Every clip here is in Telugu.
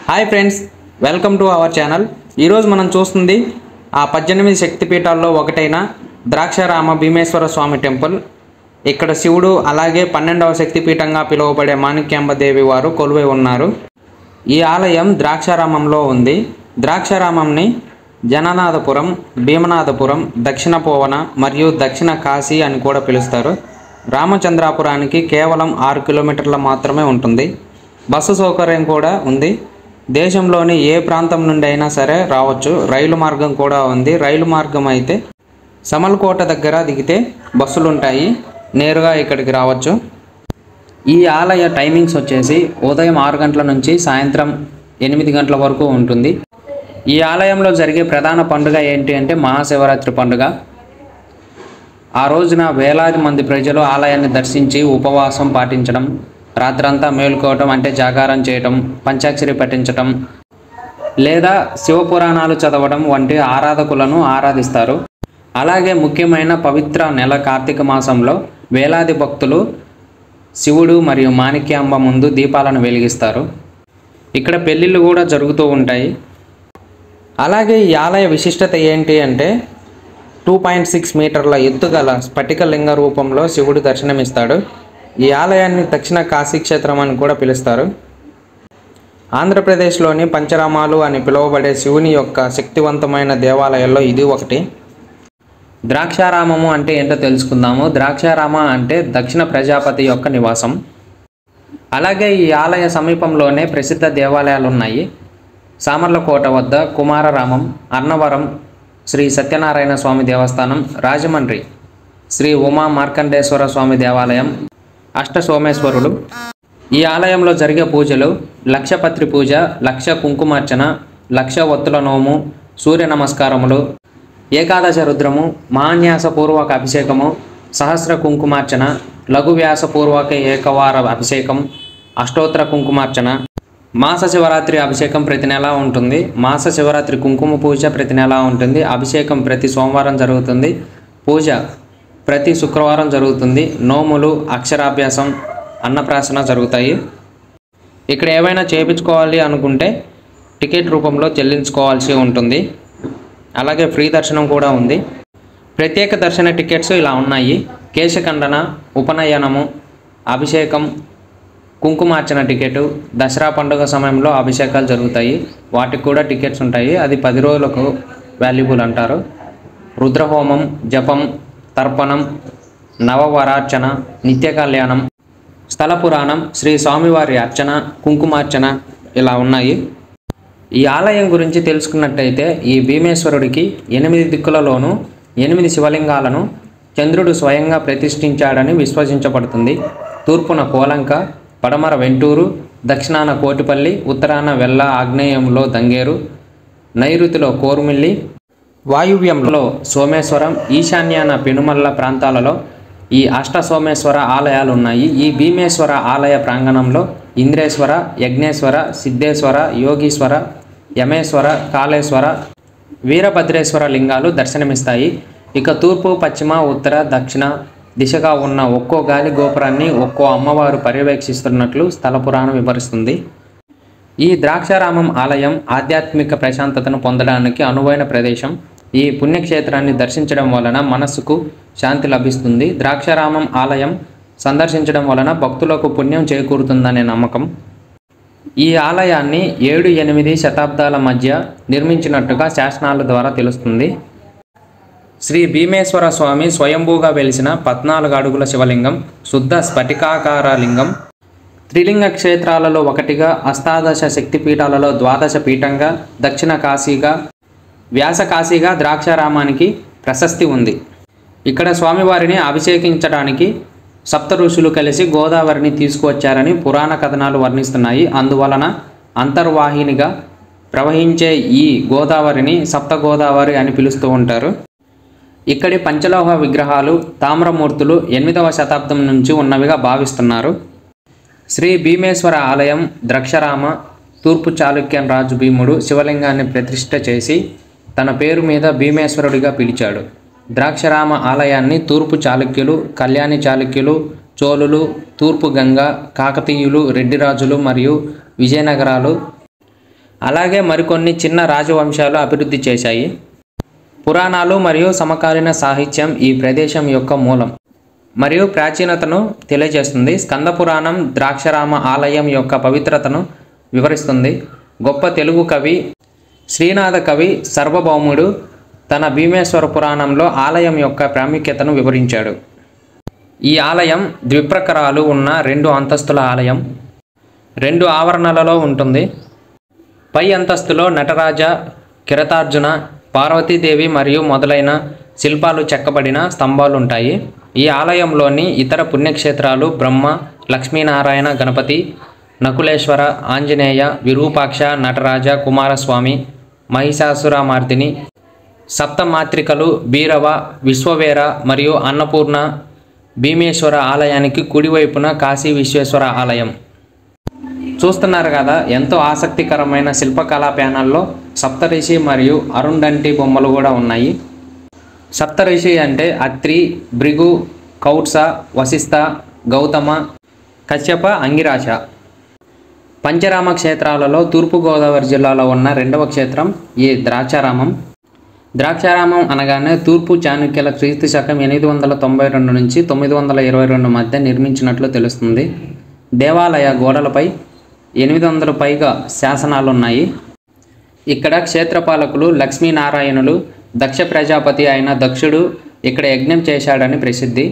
Hi friends, welcome to our channel. ఈరోజు మనం చూస్తుంది ఆ 18 శక్తిపీఠాల్లో ఒకటైన ద్రాక్షారామ భీమేశ్వర స్వామి టెంపుల్. ఇక్కడ శివుడు అలాగే 12వ శక్తిపీఠంగా పిలువబడే మాణిక్యాంబ దేవి వారు కొలువై ఉన్నారు. ఈ ఆలయం ద్రాక్షారామంలో ఉంది. ద్రాక్షారామంని జననాథపురం, భీమనాథపురం, దక్షిణ పోవన మరియు దక్షిణ కాశీ అని కూడా పిలుస్తారు. రామచంద్రాపురానికి కేవలం 6 కిలోమీటర్ల మాత్రమే ఉంటుంది. బస్సు సౌకర్యం కూడా ఉంది. దేశంలోని ఏ ప్రాంతం నుండి అయినా సరే రావచ్చు. రైలు మార్గం కూడా ఉంది. రైలు మార్గం అయితే సమల్కోట దగ్గర దిగితే బస్సులు ఉంటాయి, నేరుగా ఇక్కడికి రావచ్చు. ఈ ఆలయ టైమింగ్స్ వచ్చేసి ఉదయం 6 గంటల నుంచి సాయంత్రం 8 గంటల వరకు ఉంటుంది. ఈ ఆలయంలో జరిగే ప్రధాన పండుగ ఏంటి అంటే మహాశివరాత్రి పండుగ. ఆ రోజున వేలాది మంది ప్రజలు ఆలయాన్ని దర్శించి ఉపవాసం పాటించడం, రాత్రంతా మేలుకోవటం అంటే జాగారం చేయటం, పంచాక్షరి పఠించటం లేదా శివపురాణాలు చదవడం వంటి ఆరాధకులను ఆరాధిస్తారు. అలాగే ముఖ్యమైన పవిత్ర నెల కార్తీక మాసంలో వేలాది భక్తులు శివుడు మరియు మాణిక్యాంబ ముందు దీపాలను వెలిగిస్తారు. ఇక్కడ పెళ్ళిళ్ళు కూడా జరుగుతూ ఉంటాయి. అలాగే ఈ ఆలయ విశిష్టత ఏంటి అంటే 2.6 మీటర్ల ఎత్తుగల స్ఫటిక లింగ రూపంలో శివుడు దర్శనమిస్తాడు. ఈ ఆలయాన్ని దక్షిణ కాశీ క్షేత్రం అని కూడా పిలుస్తారు. ఆంధ్రప్రదేశ్లోని పంచరామాలు అని పిలువబడే శివుని యొక్క శక్తివంతమైన దేవాలయాల్లో ఇది ఒకటి. ద్రాక్షారామము అంటే ఏంటో తెలుసుకుందాము. ద్రాక్షారామ అంటే దక్షిణ ప్రజాపతి యొక్క నివాసం. అలాగే ఈ ఆలయ సమీపంలోనే ప్రసిద్ధ దేవాలయాలు ఉన్నాయి. సామర్లకోట వద్ద కుమారరామం, అన్నవరం శ్రీ సత్యనారాయణ స్వామి దేవస్థానం, రాజమండ్రి శ్రీ ఉమా మార్కండేశ్వర స్వామి దేవాలయం, అష్ట సోమేశ్వరులు. ఈ ఆలయంలో జరిగే పూజలు లక్షపత్రి పూజ, లక్ష కుంకుమార్చన, లక్ష ఒత్తుల నోము, సూర్య నమస్కారములు, ఏకాదశ రుద్రము, మహాన్యాసపూర్వక అభిషేకము, సహస్ర కుంకుమార్చన, లఘు వ్యాసపూర్వక ఏకవార అభిషేకం, అష్టోత్తర కుంకుమార్చన, మాస శివరాత్రి అభిషేకం ప్రతి నెల ఉంటుంది. మాస శివరాత్రి కుంకుమ పూజ ప్రతి నెల ఉంటుంది. అభిషేకం ప్రతి సోమవారం జరుగుతుంది. పూజ ప్రతి శుక్రవారం జరుగుతుంది. నోములు, అక్షరాభ్యాసం, అన్నప్రాసన జరుగుతాయి. ఇక్కడ ఏవైనా చేయించుకోవాలి అనుకుంటే టికెట్ రూపంలో చెల్లించుకోవాల్సి ఉంటుంది. అలాగే ఫ్రీ దర్శనం కూడా ఉంది. ప్రత్యేక దర్శన టికెట్స్ ఇలా ఉన్నాయి. కేశఖండన, ఉపనయనము, అభిషేకం, కుంకుమార్చన టికెట్, దసరా పండుగ సమయంలో అభిషేకాలు జరుగుతాయి, వాటికి కూడా టికెట్స్ ఉంటాయి. అది 10 రోజులకు వాల్యుబుల్ అంటారు. రుద్రహోమం, జపం, తర్పణం, నవవరార్చన, నిత్య కళ్యాణం, స్థల పురాణం, శ్రీ స్వామివారి అర్చన, కుంకుమార్చన ఇలా ఉన్నాయి. ఈ ఆలయం గురించి తెలుసుకున్నట్టయితే ఈ భీమేశ్వరుడికి 8 దిక్కులలోనూ 8 శివలింగాలను చంద్రుడు స్వయంగా ప్రతిష్ఠించాడని విశ్వసించబడుతుంది. తూర్పున కోలంక, పడమర వెంటూరు, దక్షిణాన కోటిపల్లి, ఉత్తరాన వెల్ల, ఆగ్నేయంలో దంగేరు, నైరుతిలో కోరుమిల్లి, వాయువ్యంలో సోమేశ్వరం, ఈశాన్యాన పెనుమల్ల ప్రాంతాలలో ఈ అష్ట సోమేశ్వర ఆలయాలు ఉన్నాయి. ఈ భీమేశ్వర ఆలయ ప్రాంగణంలో ఇంద్రేశ్వర, యజ్ఞేశ్వర, సిద్ధేశ్వర, యోగీశ్వర, యమేశ్వర, కాళేశ్వర, వీరభద్రేశ్వర లింగాలు దర్శనమిస్తాయి. ఇక తూర్పు, పశ్చిమ, ఉత్తర, దక్షిణ దిశగా ఉన్న ఒక్కో గాలి గోపురాన్ని ఒక్కో అమ్మవారు పర్యవేక్షిస్తున్నట్లు స్థల పురాణం వివరిస్తుంది. ఈ ద్రాక్షారామం ఆలయం ఆధ్యాత్మిక ప్రశాంతతను పొందడానికి అనువైన ప్రదేశం. ఈ పుణ్యక్షేత్రాన్ని దర్శించడం వలన మనస్సుకు శాంతి లభిస్తుంది. ద్రాక్షారామం ఆలయం సందర్శించడం వలన భక్తులకు పుణ్యం చేకూరుతుందనే నమ్మకం. ఈ ఆలయాన్ని 7-8 శతాబ్దాల మధ్య నిర్మించినట్టుగా శాసనాల ద్వారా తెలుస్తుంది. శ్రీ భీమేశ్వర స్వామి స్వయంభూగా వెలిసిన 14 అడుగుల శివలింగం, శుద్ధ స్ఫటికాకార లింగం. త్రిలింగ క్షేత్రాలలో ఒకటిగా, అష్టాదశ శక్తిపీఠాలలో ద్వాదశ పీఠంగా, దక్షిణ కాశీగా, వ్యాస కాశీగా ద్రాక్షారామానికి ప్రశస్తి ఉంది. ఇక్కడ స్వామివారిని అభిషేకించడానికి సప్త ఋషులు కలిసి గోదావరిని తీసుకువచ్చారని పురాణ కథనాలు వర్ణిస్తున్నాయి. అందువలన అంతర్వాహినిగా ప్రవహించే ఈ గోదావరిని సప్త గోదావరి అని పిలుస్తూ ఉంటారు. ఇక్కడి పంచలోహ విగ్రహాలు, తామ్రమూర్తులు 8వ శతాబ్దం నుంచి ఉన్నవిగా భావిస్తున్నారు. శ్రీ భీమేశ్వర ఆలయం ద్రాక్షారామ తూర్పు చాళుక్యన్ రాజు భీముడు శివలింగాన్ని ప్రతిష్ఠ చేసి తన పేరు మీద భీమేశ్వరుడిగా పిలిచాడు. ద్రాక్షారామ ఆలయాన్ని తూర్పు చాళుక్యులు, కళ్యాణి చాళుక్యులు, చోళులు, తూర్పు గంగ, కాకతీయులు, రెడ్డి రాజులు మరియు విజయనగరాలు అలాగే మరికొన్ని చిన్న రాజవంశాలు అభివృద్ధి చేశాయి. పురాణాలు మరియు సమకాలీన సాహిత్యం ఈ ప్రదేశం యొక్క మూలం మరియు ప్రాచీనతను తెలియజేస్తుంది. స్కంద పురాణం ద్రాక్షారామ ఆలయం యొక్క పవిత్రతను వివరిస్తుంది. గొప్ప తెలుగు కవి శ్రీనాథ కవి సార్వభౌముడు తన భీమేశ్వర పురాణంలో ఆలయం యొక్క ప్రాముఖ్యతను వివరించాడు. ఈ ఆలయం ద్విప్రకారాలు ఉన్న 2 అంతస్తుల ఆలయం. 2 ఆవరణలలో ఉంటుంది. పై అంతస్తులో నటరాజ, కిరతార్జున, పార్వతీదేవి మరియు మొదలైన శిల్పాలు చెక్కబడిన స్తంభాలు ఉంటాయి. ఈ ఆలయంలోని ఇతర పుణ్యక్షేత్రాలు బ్రహ్మ, లక్ష్మీనారాయణ, గణపతి, నకులేశ్వర, ఆంజనేయ, విరూపాక్ష, నటరాజ, కుమారస్వామి, మహిషాసురమర్దిని, సప్తమాత్రికలు, భైరవ, విశ్వవేర మరియు అన్నపూర్ణ. భీమేశ్వర ఆలయానికి కుడివైపున కాశీ విశ్వేశ్వర ఆలయం. చూస్తున్నారు కదా, ఎంతో ఆసక్తికరమైన శిల్పకళా ప్యానల్లో సప్తరిషి మరియు అరుంధతి బొమ్మలు కూడా ఉన్నాయి. సప్తరిషి అంటే అత్రి, భృగు, కౌత్స, వశిష్ఠ, గౌతమ, కశ్యప, అంగిరాశ. పంచరామ క్షేత్రాలలో తూర్పుగోదావరి జిల్లాలో ఉన్న 2వ క్షేత్రం ఈ ద్రాక్షారామం. ద్రాక్షారామం అనగానే తూర్పు చాళుక్యుల క్రీస్తు శకం 892 నుంచి 922 మధ్య నిర్మించినట్లు తెలుస్తుంది. దేవాలయ గోడలపై 800 పైగా శాసనాలున్నాయి. ఇక్కడ క్షేత్రపాలకులు లక్ష్మీనారాయణులు, దక్ష ప్రజాపతి అయిన దక్షుడు ఇక్కడ యజ్ఞం చేశాడని ప్రసిద్ధి.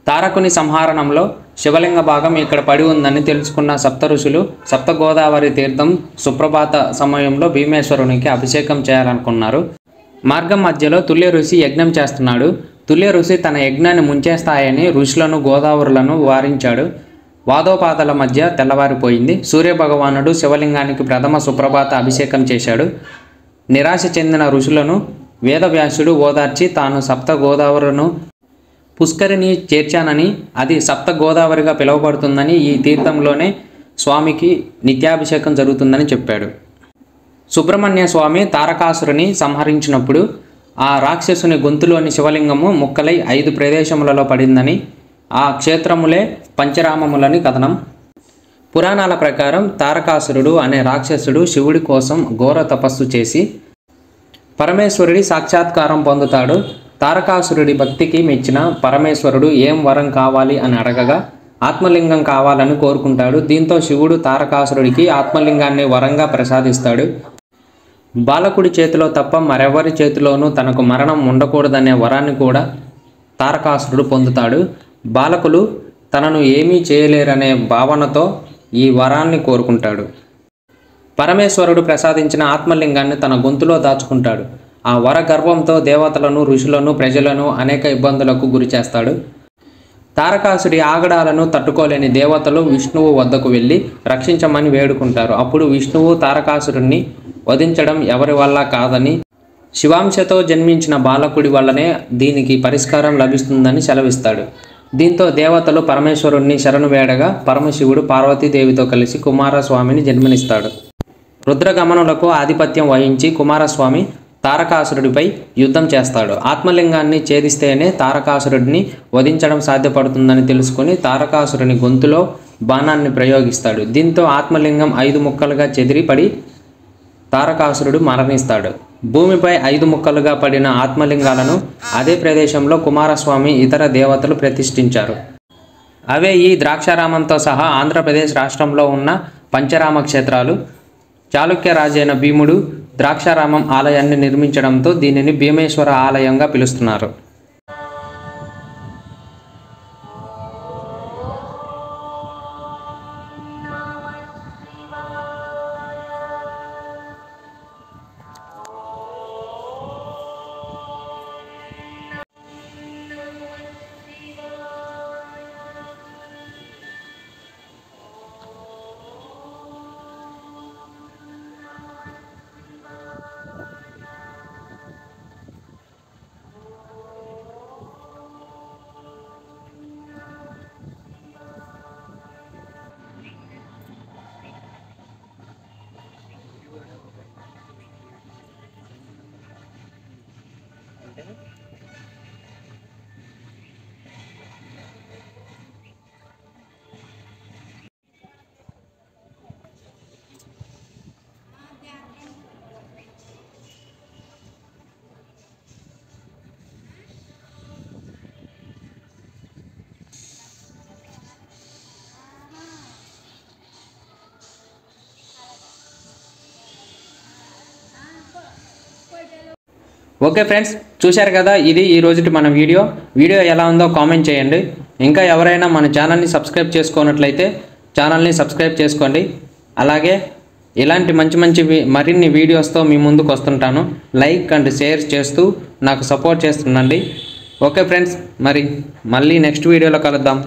తారకుని సంహారణంలో శివలింగ భాగం ఇక్కడ పడి ఉందని తెలుసుకున్న సప్త ఋషులు సప్త గోదావరి తీర్థం సుప్రభాత సమయంలో భీమేశ్వరునికి అభిషేకం చేయాలనుకున్నారు. మార్గం మధ్యలో తుల్య ఋషి యజ్ఞం చేస్తున్నాడు. తుల్య ఋషి తన యజ్ఞాన్ని ముంచేస్తాయని ఋషులను, గోదావరులను వారించాడు. వాదోపాదాల మధ్య తెల్లవారిపోయింది. సూర్యభగవానుడు శివలింగానికి ప్రథమ సుప్రభాత అభిషేకం చేశాడు. నిరాశ చెందిన ఋషులను వేదవ్యాసుడు ఓదార్చి తాను సప్త గోదావరులను పుష్కరిని చేర్చానని, అది సప్త గోదావరిగా పిలువబడుతుందని, ఈ తీర్థంలోనే స్వామికి నిత్యాభిషేకం జరుగుతుందని చెప్పాడు. సుబ్రహ్మణ్య స్వామి తారకాసురుని సంహరించినప్పుడు ఆ రాక్షసుని గొంతులోని శివలింగము ముక్కలై 5 ప్రదేశములలో పడిందని, ఆ క్షేత్రములే పంచరామములని కథనం. పురాణాల ప్రకారం తారకాసురుడు అనే రాక్షసుడు శివుడి కోసం ఘోర తపస్సు చేసి పరమేశ్వరుడి సాక్షాత్కారం పొందుతాడు. తారకాసురుడి భక్తికి మెచ్చిన పరమేశ్వరుడు ఏం వరం కావాలి అని అడగగా ఆత్మలింగం కావాలని కోరుకుంటాడు. దీంతో శివుడు తారకాసురుడికి ఆత్మలింగాన్ని వరంగా ప్రసాదిస్తాడు. బాలకుడి చేతిలో తప్ప మరెవరి చేతిలోనూ తనకు మరణం ఉండకూడదనే వరాన్ని కూడా తారకాసురుడు పొందుతాడు. బాలకులు తనను ఏమీ చేయలేరనే భావనతో ఈ వరాన్ని కోరుకుంటాడు. పరమేశ్వరుడు ప్రసాదించిన ఆత్మలింగాన్ని తన గొంతులో దాచుకుంటాడు. ఆ వర గర్వంతో దేవతలను, ఋషులను, ప్రజలను అనేక ఇబ్బందులకు గురి చేస్తాడు. తారకాసుడి ఆగడాలను తట్టుకోలేని దేవతలు విష్ణువు వద్దకు వెళ్ళి రక్షించమని వేడుకుంటారు. అప్పుడు విష్ణువు తారకాసురుణ్ణి వధించడం ఎవరి వల్ల కాదని, శివాంశతో జన్మించిన బాలకుడి వల్లనే దీనికి పరిష్కారం లభిస్తుందని సెలవిస్తాడు. దీంతో దేవతలు పరమేశ్వరుణ్ణి శరణు వేడగా పరమశివుడు పార్వతీదేవితో కలిసి కుమారస్వామిని జన్మనిస్తాడు. రుద్రగమనులకు ఆధిపత్యం వహించి కుమారస్వామి తారకాసురుడిపై యుద్ధం చేస్తాడు. ఆత్మలింగాన్ని ఛేదిస్తేనే తారకాసురుడిని వధించడం సాధ్యపడుతుందని తెలుసుకుని తారకాసురుని గొంతులో బాణాన్ని ప్రయోగిస్తాడు. దీంతో ఆత్మలింగం 5 ముక్కలుగా చెదిరి పడి తారకాసురుడు మరణిస్తాడు. భూమిపై 5 ముక్కలుగా పడిన ఆత్మలింగాలను అదే ప్రదేశంలో కుమారస్వామి, ఇతర దేవతలు ప్రతిష్ఠించారు. అవే ఈ ద్రాక్షారామంతో సహా ఆంధ్రప్రదేశ్ రాష్ట్రంలో ఉన్న పంచరామ క్షేత్రాలు. చాళుక్య రాజైన భీముడు ద్రాక్షారామం ఆలయాన్ని నిర్మించడంతో దీనిని భీమేశ్వర ఆలయంగా పిలుస్తున్నారు. ఓకే ఫ్రెండ్స్, చూశారు కదా, ఇది ఈ రోజుటి మన వీడియో ఎలా ఉందో కామెంట్ చేయండి. ఇంకా ఎవరైనా మన ఛానల్ని సబ్స్క్రైబ్ చేసుకున్నట్లయితే ఛానల్ని సబ్స్క్రైబ్ చేసుకోండి. అలాగే ఇలాంటి మంచి మరిన్ని వీడియోస్తో మీ ముందుకు వస్తుంటాను. లైక్ అండ్ షేర్ చేస్తూ నాకు సపోర్ట్ చేస్తుండండి. ఓకే ఫ్రెండ్స్, మళ్ళీ నెక్స్ట్ వీడియోలో కలుద్దాం.